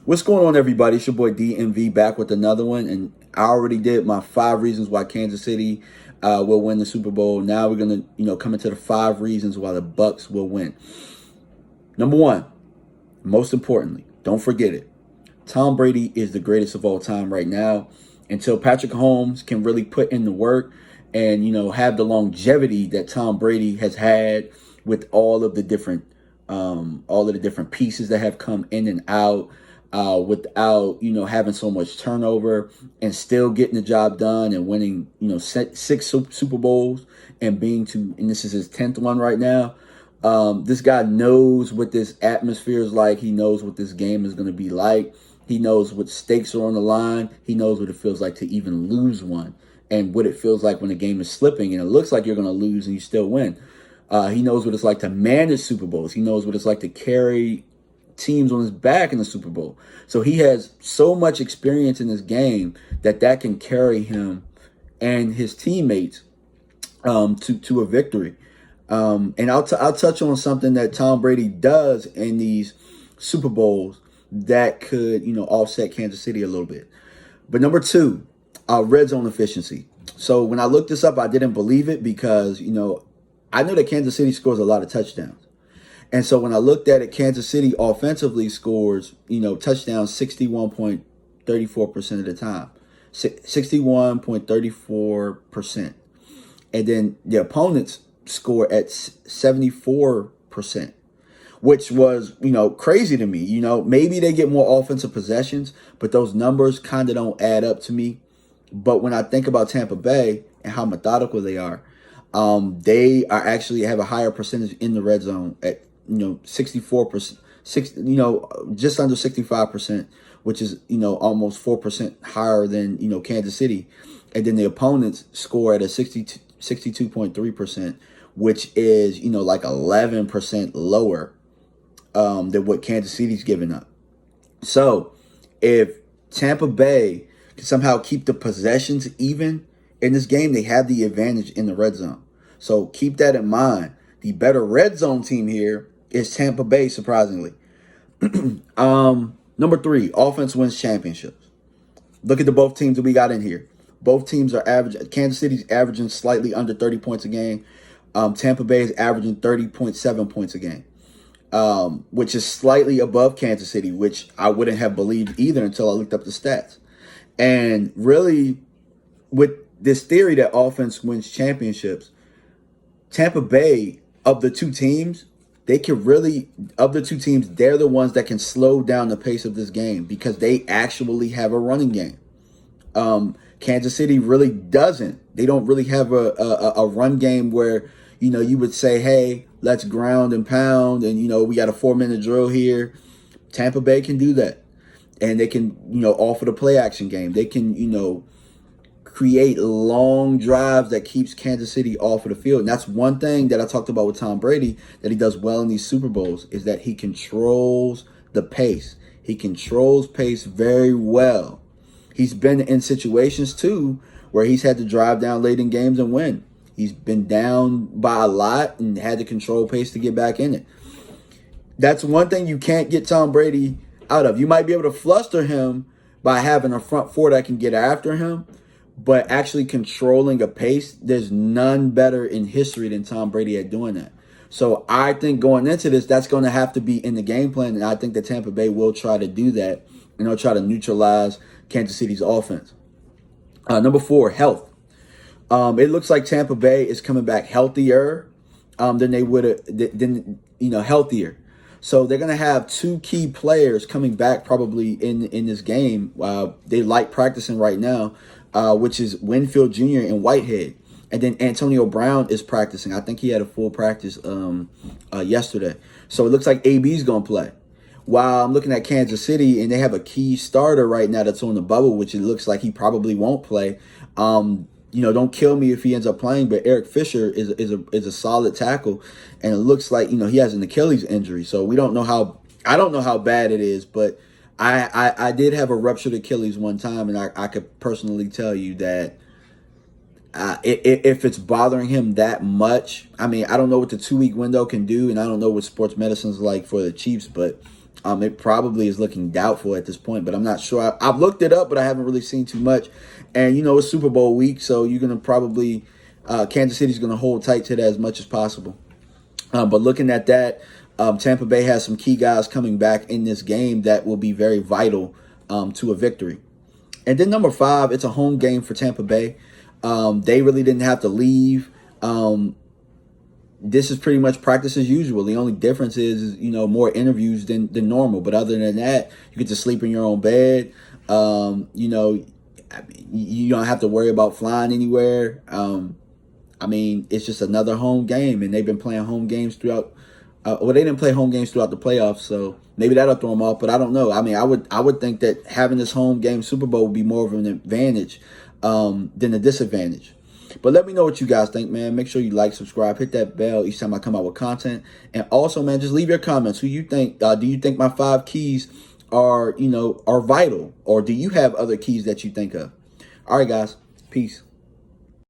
What's going on, everybody? It's your boy DMV back with another one, and I already did my 5 reasons why Kansas City will win the Super Bowl. Now we're gonna, come into the 5 reasons why the Bucks will win. Number one, most importantly, don't forget it. Tom Brady is the greatest of all time right now. Until Patrick Mahomes can really put in the work and have the longevity that Tom Brady has had with all of the different pieces that have come in and out, without having so much turnover and still getting the job done and winning six Super Bowls and this is his 10th one right now. This guy knows what this atmosphere is like. He knows what this game is going to be like. He knows what stakes are on the line. He knows what it feels like to even lose one and what it feels like when the game is slipping and it looks like you're going to lose and you still win. He knows what it's like to manage Super Bowls. He knows what it's like to carry teams on his back in the Super Bowl. So he has so much experience in this game that can carry him and his teammates to a victory. And I'll touch on something that Tom Brady does in these Super Bowls that could offset Kansas City a little bit. But number two, red zone efficiency. So when I looked this up, I didn't believe it because I know that Kansas City scores a lot of touchdowns. And so when I looked at it, Kansas City offensively scores, touchdowns 61.34% of the time. 61.34%. And then the opponents score at 74%, which was, crazy to me. Maybe they get more offensive possessions, but those numbers kind of don't add up to me. But when I think about Tampa Bay and how methodical they are actually have a higher percentage in the red zone at 64%, just under 65%, which is almost 4% higher than Kansas City, and then the opponents score at a 62.3%, which is like 11% lower than what Kansas City's giving up. So if Tampa Bay can somehow keep the possessions even in this game, they have the advantage in the red zone. So keep that in mind. The better red zone team here is Tampa Bay, surprisingly. Number three, offense wins championships. Look at the both teams that we got in here. Both teams are average. Kansas City's averaging slightly under 30 points a game. Tampa Bay is averaging 30.7 points a game, which is slightly above Kansas City, which I wouldn't have believed either until I looked up the stats. And really, with this theory that offense wins championships, Tampa Bay, of the two teams, they're the ones that can slow down the pace of this game because they actually have a running game. Kansas City really doesn't. They don't really have a run game where, you would say, hey, let's ground and pound and, we got a 4-minute drill here. Tampa Bay can do that. And they can, offer the play action game. They can, create long drives that keeps Kansas City off of the field. And that's one thing that I talked about with Tom Brady that he does well in these Super Bowls is that he controls the pace. He controls pace very well. He's been in situations, too, where he's had to drive down late in games and win. He's been down by a lot and had to control pace to get back in it. That's one thing you can't get Tom Brady out of. You might be able to fluster him by having a front four that can get after him, but actually controlling a pace, there's none better in history than Tom Brady at doing that. So I think going into this, that's going to have to be in the game plan, and I think that Tampa Bay will try to do that, and they'll try to neutralize Kansas City's offense. Number four, health. It looks like Tampa Bay is coming back healthier than they would have, healthier. So they're going to have two key players coming back probably in this game. They like practicing right now, which is Winfield Jr. and Whitehead. And then Antonio Brown is practicing. I think he had a full practice yesterday. So it looks like AB's going to play. While I'm looking at Kansas City, and they have a key starter right now that's on the bubble, which it looks like he probably won't play. Don't kill me if he ends up playing, but Eric Fisher is a solid tackle, and it looks like he has an Achilles injury. So I don't know how bad it is, but I did have a ruptured Achilles one time, and I could personally tell you that if it's bothering him that much, I mean, I don't know what the 2-week window can do, and I don't know what sports medicine's like for the Chiefs, but It probably is looking doubtful at this point, but I'm not sure. I've looked it up, but I haven't really seen too much. And it's Super Bowl week, so you're gonna probably Kansas City's gonna hold tight to that as much as possible. But looking at that, Tampa Bay has some key guys coming back in this game that will be very vital to a victory. And then number 5, it's a home game for Tampa Bay. They really didn't have to leave. This is pretty much practice as usual. The only difference is, more interviews than normal. But other than that, you get to sleep in your own bed. You don't have to worry about flying anywhere. It's just another home game, and they've been playing home games throughout. They didn't play home games throughout the playoffs, so maybe that'll throw them off. But I don't know. I would think that having this home game Super Bowl would be more of an advantage than a disadvantage. But let me know what you guys think, man. Make sure you like, subscribe, hit that bell each time I come out with content. And also, man, just leave your comments. Who you think? Do you think my 5 keys are vital? Or do you have other keys that you think of? All right, guys. Peace.